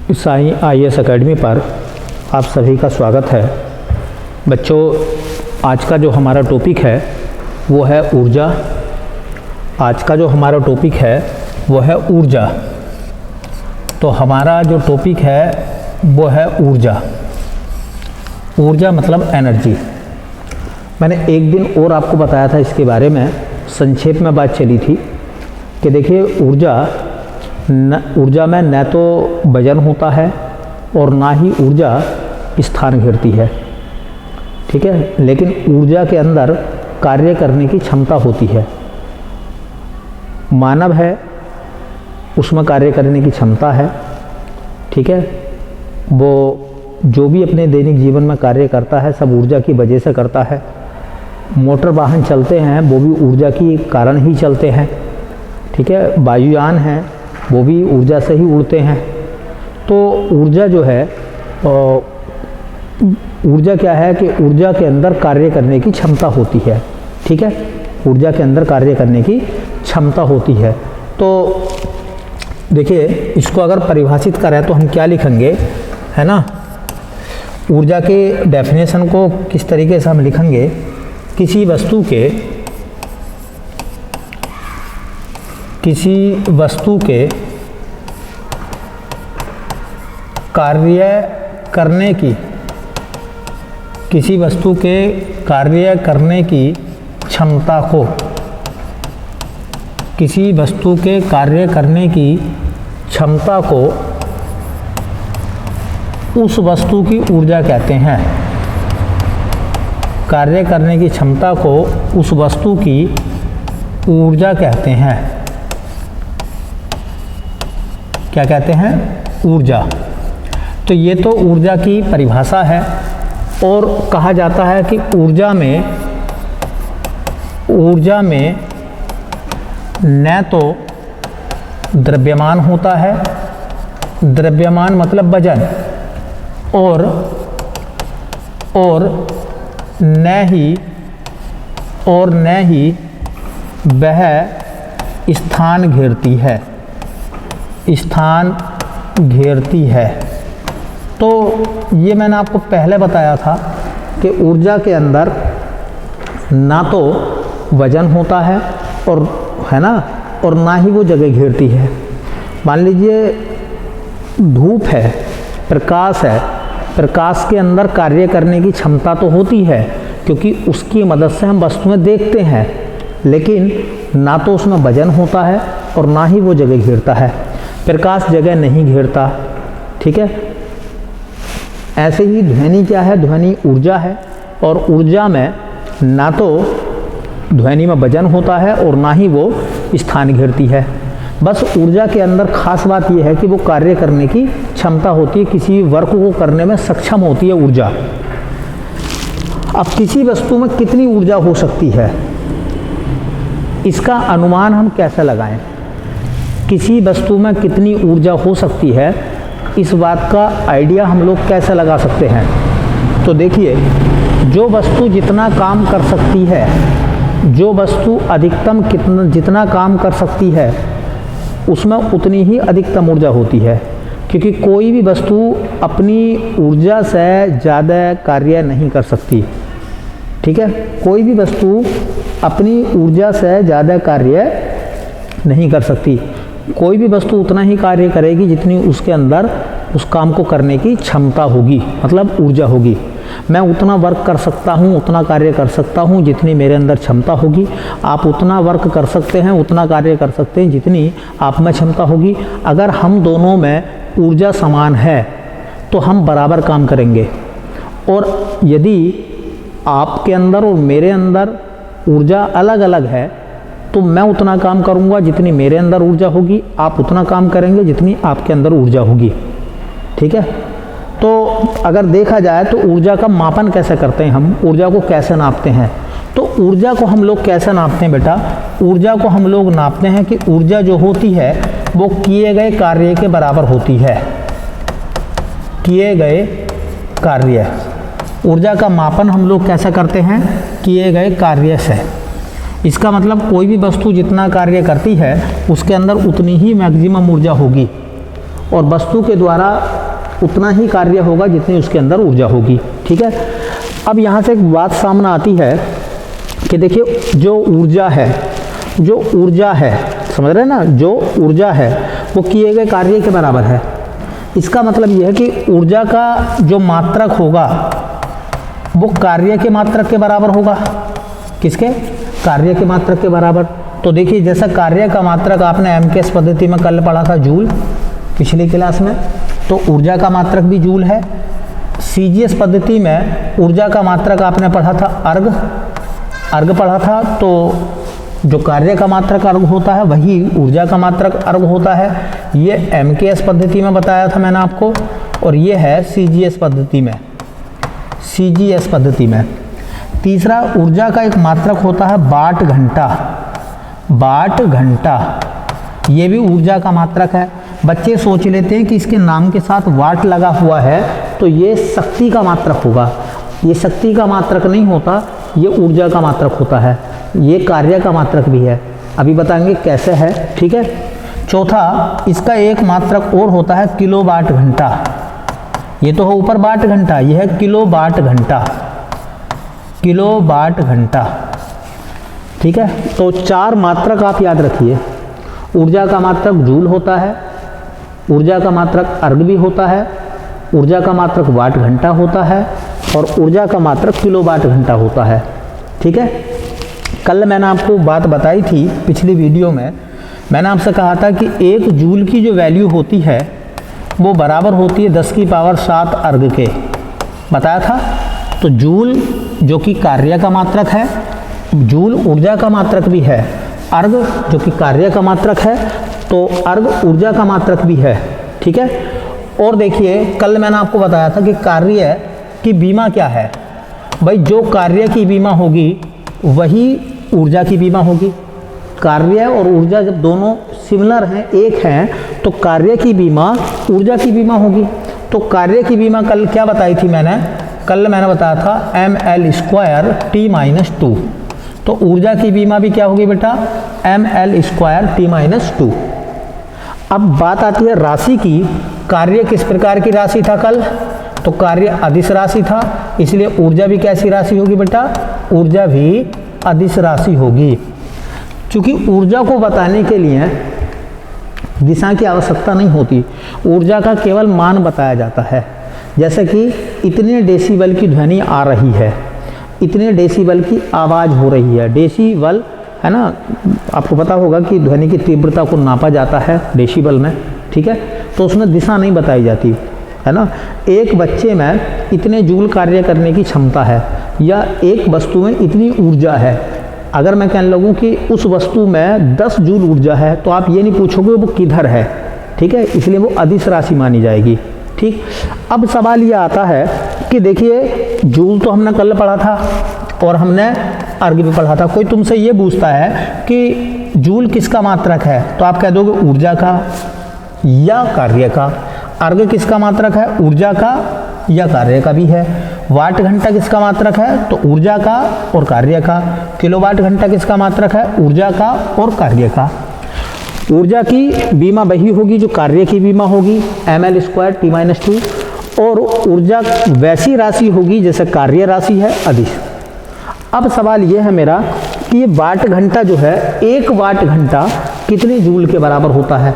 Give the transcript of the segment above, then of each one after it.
Sai IAS academy पर आप सभी का स्वागत है। बच्चों, आज का जो हमारा टॉपिक है वो है ऊर्जा। आज का जो हमारा टॉपिक है वो है ऊर्जा। तो हमारा जो टॉपिक है वो है ऊर्जा। ऊर्जा मतलब एनर्जी। मैंने एक दिन और आपको बताया था इसके बारे में, संक्षेप में बात चली थी कि देखिए ऊर्जा में न तो वजन होता है और ना ही ऊर्जा स्थान घेरती है, ठीक है। लेकिन ऊर्जा के अंदर कार्य करने की क्षमता होती है। मानव है, उसमें कार्य करने की क्षमता है, ठीक है। वो जो भी अपने दैनिक जीवन में कार्य करता है सब ऊर्जा की वजह से करता है। मोटर वाहन चलते हैं वो भी ऊर्जा की कारण ही चलते हैं, ठीक है। वायुयान हैं वो भी ऊर्जा से ही उड़ते हैं। तो ऊर्जा जो है, ऊर्जा क्या है कि ऊर्जा के अंदर कार्य करने की क्षमता होती है, ठीक है। ऊर्जा के अंदर कार्य करने की क्षमता होती है। तो देखिए, इसको अगर परिभाषित करें तो हम क्या लिखेंगे, है ना। ऊर्जा के डेफिनेशन को किस तरीके से हम लिखेंगे, किसी वस्तु के कार्य करने की, किसी वस्तु के कार्य करने की क्षमता को, किसी वस्तु के कार्य करने की क्षमता को उस वस्तु की ऊर्जा कहते हैं। कार्य करने की क्षमता को उस वस्तु की ऊर्जा कहते हैं। क्या कहते हैं? ऊर्जा। तो ये तो ऊर्जा की परिभाषा है। और कहा जाता है कि ऊर्जा में न तो द्रव्यमान होता है, द्रव्यमान मतलब वजन, और न ही वह स्थान घेरती है। तो ये मैंने आपको पहले बताया था कि ऊर्जा के अंदर ना तो वजन होता है और, है ना, और ना ही वो जगह घेरती है। मान लीजिए धूप है, प्रकाश है, प्रकाश के अंदर कार्य करने की क्षमता तो होती है क्योंकि उसकी मदद से हम वस्तुएं देखते हैं, लेकिन ना तो उसमें वजन होता है और ना ही वो जगह घेरता है। प्रकाश जगह नहीं घेरता, ठीक है। ऐसे ही ध्वनि क्या है, ध्वनि ऊर्जा है, और ऊर्जा में ना तो ध्वनि में वजन होता है और ना ही वो स्थान घेरती है। बस ऊर्जा के अंदर खास बात यह है कि वो कार्य करने की क्षमता होती है, किसी वर्क को करने में सक्षम होती है ऊर्जा। अब किसी वस्तु में कितनी ऊर्जा हो सकती है, इसका अनुमान हम कैसे लगाएं। किसी वस्तु में कितनी ऊर्जा हो सकती है, इस बात का आइडिया हम लोग कैसे लगा सकते हैं। तो देखिए, जो वस्तु जितना काम कर सकती है, जो वस्तु अधिकतम जितना काम कर सकती है, उसमें उतनी ही अधिकतम ऊर्जा होती है, क्योंकि कोई भी वस्तु अपनी ऊर्जा से ज़्यादा कार्य नहीं कर सकती, ठीक है। कोई भी वस्तु अपनी ऊर्जा से ज़्यादा कार्य नहीं कर सकती। कोई भी वस्तु उतना ही कार्य करेगी जितनी उसके अंदर उस काम को करने की क्षमता होगी, मतलब ऊर्जा होगी। मैं उतना वर्क कर सकता हूँ, उतना कार्य कर सकता हूँ जितनी मेरे अंदर क्षमता होगी। आप उतना वर्क कर सकते हैं, उतना कार्य कर सकते हैं जितनी आप में क्षमता होगी। अगर हम दोनों में ऊर्जा समान है तो हम बराबर काम करेंगे, और यदि आपके अंदर और मेरे अंदर ऊर्जा अलग अलग है तो मैं उतना काम करूँगा जितनी मेरे अंदर ऊर्जा होगी, आप उतना काम करेंगे जितनी आपके अंदर ऊर्जा होगी, ठीक है। तो अगर देखा जाए तो ऊर्जा का मापन कैसे करते हैं, हम ऊर्जा को कैसे नापते हैं। तो ऊर्जा को हम लोग कैसे नापते हैं बेटा, ऊर्जा को हम लोग नापते हैं कि ऊर्जा जो होती है वो किए गए कार्य के बराबर होती है। किए गए कार्य, ऊर्जा का मापन हम लोग कैसे करते हैं, किए गए कार्य से। इसका मतलब कोई भी वस्तु जितना कार्य करती है उसके अंदर उतनी ही मैक्सिमम ऊर्जा होगी, और वस्तु के द्वारा उतना ही कार्य होगा जितनी उसके अंदर ऊर्जा होगी। ठीक है, अब यहाँ से एक बात सामने आती है कि देखिए जो ऊर्जा है समझ रहे हैं ना, जो ऊर्जा है वो किए गए कार्य के बराबर है। इसका मतलब यह है कि ऊर्जा का जो मात्रक होगा वो कार्य के मात्रक के बराबर होगा। किसके? कार्य के मात्रक के बराबर। तो देखिए जैसा कार्य का मात्रक आपने एमकेएस पद्धति में कल पढ़ा था जूल पिछली क्लास में, तो ऊर्जा का मात्रक भी जूल है। सीजीएस पद्धति में ऊर्जा का मात्रक आपने पढ़ा था अर्घ पढ़ा था, तो जो कार्य का मात्रक अर्घ होता है वही ऊर्जा का मात्रक अर्घ होता है। ये एमकेएस पद्धति में बताया था मैंने आपको, और ये है सीजीएस पद्धति में। तीसरा, ऊर्जा का एक मात्रक होता है वाट घंटा, ये भी ऊर्जा का मात्रक है। बच्चे सोच लेते हैं कि इसके नाम के साथ वाट लगा हुआ है तो ये शक्ति का मात्रक होगा। ये शक्ति का मात्रक नहीं होता, ये ऊर्जा का मात्रक होता है। ये कार्य का मात्रक भी है, अभी बताएंगे कैसे है। ठीक है। चौथा, इसका एक मात्रक और होता है किलोवाट घंटा। ये तो है ऊपर वाट घंटा, यह है किलोवाट घंटा। ठीक है, तो 4 मात्रक आप याद रखिए। ऊर्जा का मात्रक जूल होता है, ऊर्जा का मात्रक अर्घ भी होता है, ऊर्जा का मात्रक वाट घंटा होता है, और ऊर्जा का मात्रक किलोवाट घंटा होता है। ठीक है, कल मैंने आपको बात बताई थी पिछली वीडियो में, मैंने आपसे कहा था कि 1 जूल की जो वैल्यू होती है वो बराबर होती है 10 की पावर 7 अर्घ के, बताया था। तो जूल जो कि कार्य का मात्रक है, जूल ऊर्जा का मात्रक भी है, अर्घ जो कि कार्य का मात्रक है, तो अर्घ ऊर्जा का मात्रक भी है। ठीक है, और देखिए कल मैंने आपको बताया था कि कार्य की बीमा क्या है। भाई जो कार्य की बीमा होगी वही ऊर्जा की बीमा होगी। कार्य और ऊर्जा जब दोनों सिमिलर हैं, एक हैं, तो कार्य की बीमा ऊर्जा की बीमा होगी। तो कार्य की बीमा कल क्या बताई थी कल मैंने बताया था ml² t-2। तो ऊर्जा की बीमा भी क्या होगी बेटा? ml² t-2। अब बात आती है राशि की। कार्य किस प्रकार की राशि था कल? तो कार्य अदिश राशि था, इसलिए ऊर्जा भी कैसी राशि होगी बेटा? ऊर्जा भी अदिश राशि होगी। क्योंकि ऊर्जा को बताने के लिए दिशा की आवश्यकता नहीं होती, ऊर्जा का केवल मान बताया जाता है। जैसे कि इतने डेसिबल की ध्वनि आ रही है, इतने डेसिबल की आवाज़ हो रही है। डेसिबल है ना, आपको पता होगा कि ध्वनि की तीव्रता को नापा जाता है डेसिबल में। ठीक है, तो उसमें दिशा नहीं बताई जाती है ना। एक बच्चे में इतने जूल कार्य करने की क्षमता है, या एक वस्तु में इतनी ऊर्जा है। अगर मैं कहने लगूँ कि उस वस्तु में 10 जूल ऊर्जा है, तो आप ये नहीं पूछोगे वो किधर है। ठीक है, इसलिए वो अदिश राशि मानी जाएगी। ठीक, अब सवाल ये आता है कि देखिए जूल तो हमने कल पढ़ा था और हमने अर्घ भी पढ़ा था। कोई तुमसे ये पूछता है कि जूल किसका मात्रक है, तो आप कह दोगे ऊर्जा का या कार्य का। अर्घ किसका मात्रक है? ऊर्जा का या कार्य का भी है। वाट घंटा किसका मात्रक है? तो ऊर्जा का और कार्य का। किलोवाट घंटा किसका मात्रक है? ऊर्जा का और कार्य का। ऊर्जा की बीमा वही होगी जो कार्य की बीमा होगी, ml² t-2, और ऊर्जा वैसी राशि होगी जैसे कार्य राशि है अदिश। अब सवाल यह है मेरा कि ये वाट घंटा जो है, 1 वाट घंटा कितने जूल के बराबर होता है?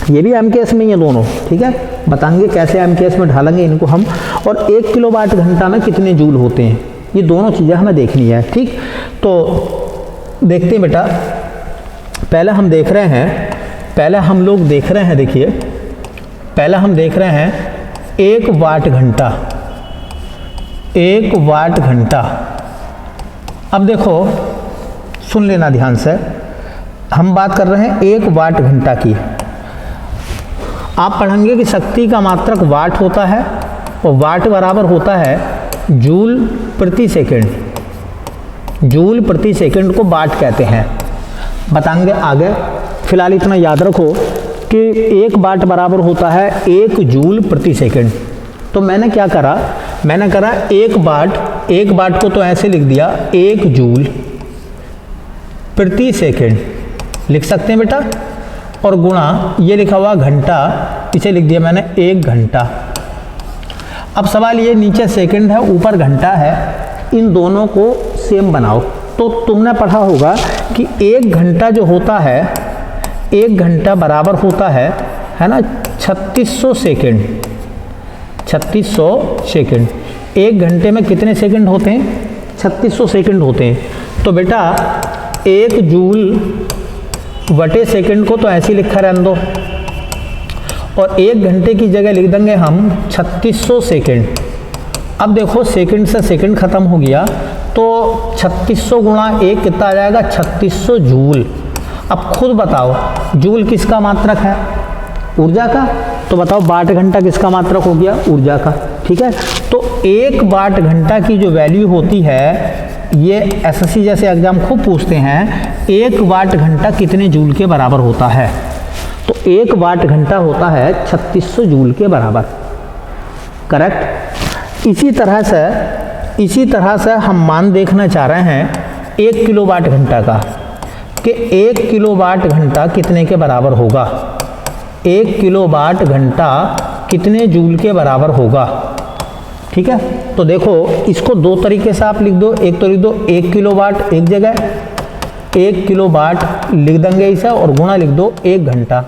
ये भी एमकेएस में ही है दोनों। ठीक है, बताएंगे कैसे एमकेएस में ढालेंगे इनको हम। और 1 किलोवाट घंटा में कितने जूल होते हैं, ये दोनों चीज़ें हमें देखनी है। ठीक, तो देखते हैं बेटा। पहले हम देख रहे हैं, देखिए पहले हम देख रहे हैं 1 वाट घंटा। 1 वाट घंटा, अब देखो सुन लेना ध्यान से, हम बात कर रहे हैं 1 वाट घंटा की। आप पढ़ेंगे कि शक्ति का मात्रक वाट होता है, और वाट बराबर होता है जूल प्रति सेकंड। जूल प्रति सेकंड को वाट कहते हैं, बताएंगे आगे। फिलहाल इतना याद रखो कि 1 वाट बराबर होता है 1 जूल प्रति सेकंड। तो मैंने क्या करा, मैंने करा 1 वाट को तो ऐसे लिख दिया 1 जूल प्रति सेकंड लिख सकते हैं बेटा, और गुणा ये लिखा हुआ घंटा, इसे लिख दिया मैंने 1 घंटा। अब सवाल ये, नीचे सेकंड है ऊपर घंटा है, इन दोनों को सेम बनाओ। तो तुमने पढ़ा होगा कि 1 घंटा जो होता है, 1 घंटा बराबर होता है ना 3600 सेकंड। 3600 सेकंड। 1 घंटे में कितने सेकंड होते हैं? 3600 सेकंड होते हैं। तो बेटा 1 जूल बटे सेकंड को तो ऐसे ही लिखा रहने दो, और 1 घंटे की जगह लिख देंगे हम 3600 सेकंड। अब देखो सेकंड से सेकंड खत्म हो गया, तो 3600 गुणा 1 कितना आ जाएगा? 3600 जूल। अब खुद बताओ जूल किसका मात्रक है? ऊर्जा का। तो बताओ वाट घंटा किसका मात्रक हो गया? ऊर्जा का। ठीक है, तो 1 वाट घंटा की जो वैल्यू होती है, ये एसएससी जैसे एग्जाम खूब पूछते हैं, 1 वाट घंटा कितने जूल के बराबर होता है? तो 1 वाट घंटा होता है 3600 जूल के बराबर। करेक्ट। इसी तरह से हम मान देखना चाह रहे हैं 1 किलो वाट घंटा का, कि 1 किलो वाट घंटा कितने के बराबर होगा? 1 किलो वाट घंटा कितने जूल के बराबर होगा? ठीक है, तो देखो इसको 2 तरीके से आप लिख दो। एक तो लिख दो 1 किलो वाट, एक जगह 1 किलो वाट लिख देंगे इसे, और गुणा लिख दो 1 घंटा।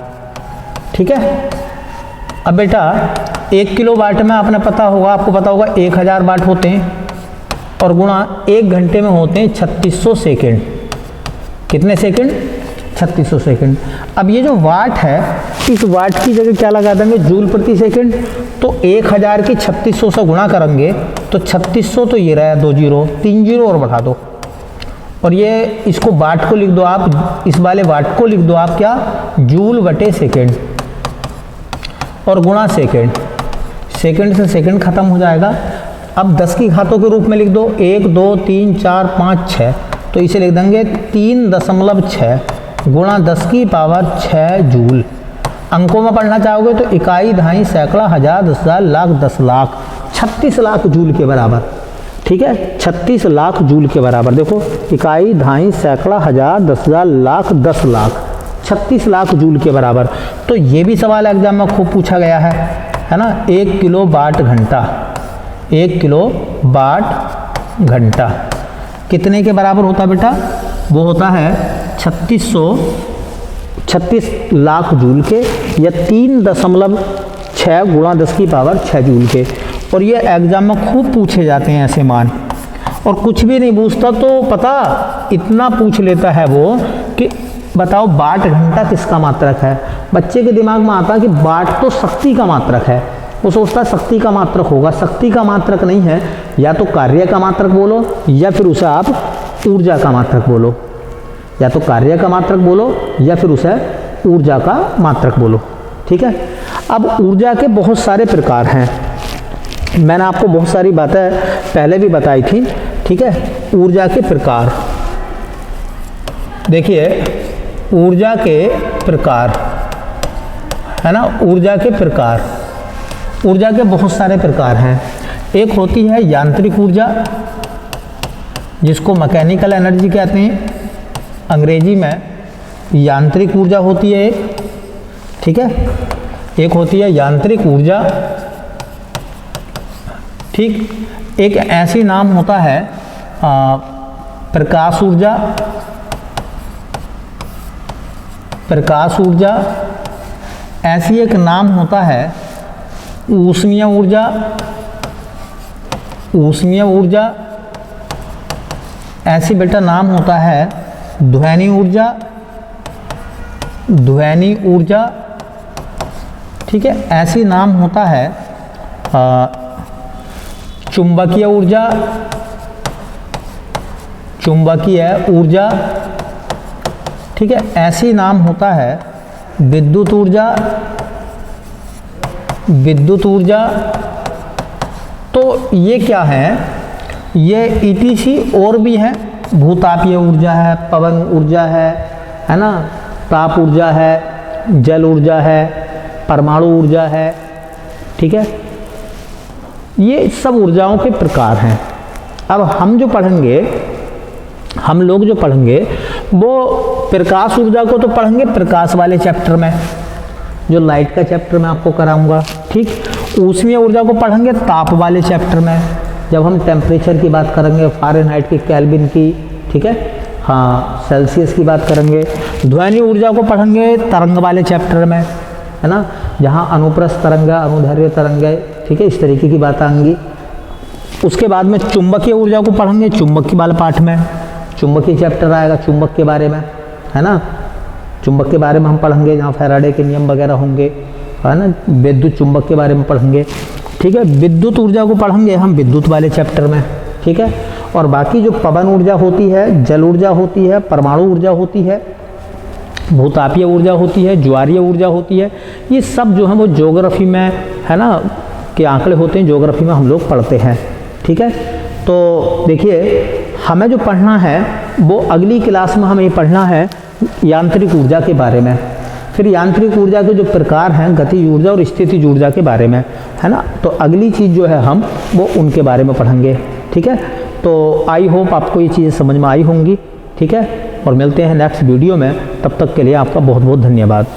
ठीक है, अब बेटा 1 किलो वाट में आपको पता होगा 1000 वाट होते हैं, और गुणा 1 घंटे में होते हैं 3600 सेकेंड। कितने सेकेंड? 3600 सेकेंड। अब ये जो वाट है, इस वाट की जगह क्या लगा देंगे? जूल प्रति सेकेंड। तो 1000 की 3600 से गुणा करेंगे तो 3600 तो ये रहा 2 जीरो, 3 जीरो और बढ़ा दो, और ये इसको वाट को लिख दो आप, इस वाले वाट को लिख दो आप क्या? जूल बटे सेकेंड, और गुणा सेकेंड। सेकेंड से सेकेंड खत्म हो जाएगा। अब 10 की घातों के रूप में लिख दो, 1 2 3 4 5 6, तो इसे लिख देंगे 3.6 गुणा 10 की पावर 6 जूल। अंकों में पढ़ना चाहोगे तो इकाई, दहाई, सैकड़ा, हजार, 10,000, लाख, 10 लाख, 36 लाख जूल के बराबर। ठीक है, 36 लाख जूल के बराबर। देखो इकाई, दहाई, सैकड़ा, हजार, 10,000, लाख, 10 लाख, 36 लाख जूल के बराबर। तो ये भी सवाल एग्जाम में खूब पूछा गया है ना। 1 किलो वाट घंटा, 1 किलो वाट घंटा कितने के बराबर होता है बेटा? वो होता है 36 लाख जूल के, या 3.6 गुणा 10 की पावर 6 जूल के। और ये एग्जाम में खूब पूछे जाते हैं ऐसे मान, और कुछ भी नहीं पूछता तो पता इतना पूछ लेता है वो कि बताओ वाट घंटा किसका मात्रक है। बच्चे के दिमाग में आता है कि वाट तो शक्ति का मात्रक है, वो सोचता है शक्ति का मात्रक होगा। शक्ति का मात्रक नहीं है, या तो कार्य का मात्रक बोलो, या फिर उसे आप ऊर्जा का मात्रक बोलो। या तो कार्य का मात्रक बोलो, या फिर उसे ऊर्जा का मात्रक बोलो। ठीक है, अब ऊर्जा के बहुत सारे प्रकार हैं, मैंने आपको बहुत सारी बातें पहले भी बताई थी। ठीक है, ऊर्जा के प्रकार देखिए, ऊर्जा के प्रकार है ना। ऊर्जा के प्रकार, ऊर्जा के बहुत सारे प्रकार हैं। एक होती है यांत्रिक ऊर्जा, जिसको मैकेनिकल एनर्जी कहते हैं, अंग्रेजी में यांत्रिक ऊर्जा होती है एक। ठीक है, एक होती है यांत्रिक ऊर्जा। ठीक, एक ऐसी नाम होता है प्रकाश ऊर्जा। प्रकाश ऊर्जा। ऐसी एक नाम होता है ऊष्मीय ऊर्जा। ऊष्मीय ऊर्जा। ऐसी बेटा नाम होता है ध्वनि ऊर्जा। ध्वनि ऊर्जा। ठीक है, ऐसी नाम होता है चुंबकीय ऊर्जा। चुंबकीय ऊर्जा। ठीक है, ऐसी नाम होता है विद्युत ऊर्जा। विद्युत ऊर्जा। तो ये क्या है? ये ईटीसी और भी है। भूतापीय ऊर्जा है, पवन ऊर्जा है ना, ताप ऊर्जा है, जल ऊर्जा है, परमाणु ऊर्जा है। ठीक है, ये सब ऊर्जाओं के प्रकार हैं। अब हम जो पढ़ेंगे, हम लोग जो पढ़ेंगे वो प्रकाश ऊर्जा को तो पढ़ेंगे प्रकाश वाले चैप्टर में, जो लाइट का चैप्टर मैं आपको कराऊंगा। ठीक, ऊष्मीय ऊर्जा को पढ़ेंगे ताप वाले चैप्टर में, जब हम टेम्परेचर की बात करेंगे, फ़ारेनहाइट की, केल्विन की, ठीक है, हाँ सेल्सियस की बात करेंगे। ध्वनि ऊर्जा को पढ़ेंगे तरंग वाले चैप्टर में, है ना, जहाँ अनुप्रस्थ तरंग, अनुदैर्घ्य तरंग, ठीक है, इस तरीके की बात आएंगी। उसके बाद में चुंबकीय ऊर्जा को पढ़ेंगे चुंबक वाले पाठ में, चुंबकीय चैप्टर आएगा चुंबक के बारे में, है ना, चुंबक के बारे में हम पढ़ेंगे, जहाँ फैराडे के नियम वगैरह होंगे, है ना, विद्युत चुंबक के बारे में पढ़ेंगे, ठीक है। विद्युत ऊर्जा को पढ़ेंगे हम विद्युत वाले चैप्टर में, ठीक है। और बाकी जो पवन ऊर्जा होती है, जल ऊर्जा होती है, परमाणु ऊर्जा होती है, भूतापीय ऊर्जा होती है, ज्वारीय ऊर्जा होती है, ये सब जो है वो ज्योग्राफी में, है ना, के आंकड़े होते हैं, ज्योग्राफी में हम लोग पढ़ते हैं, ठीक है। तो देखिए हमें जो पढ़ना है वो अगली क्लास में हमें पढ़ना है यांत्रिक ऊर्जा के बारे में, फिर यांत्रिक ऊर्जा के जो प्रकार हैं गतिज ऊर्जा और स्थितिज ऊर्जा के बारे में, है ना। तो अगली चीज़ जो है हम वो उनके बारे में पढ़ेंगे, ठीक है। तो आई होप आपको ये चीज़ें समझ में आई होंगी, ठीक है। और मिलते हैं नेक्स्ट वीडियो में, तब तक के लिए आपका बहुत बहुत धन्यवाद।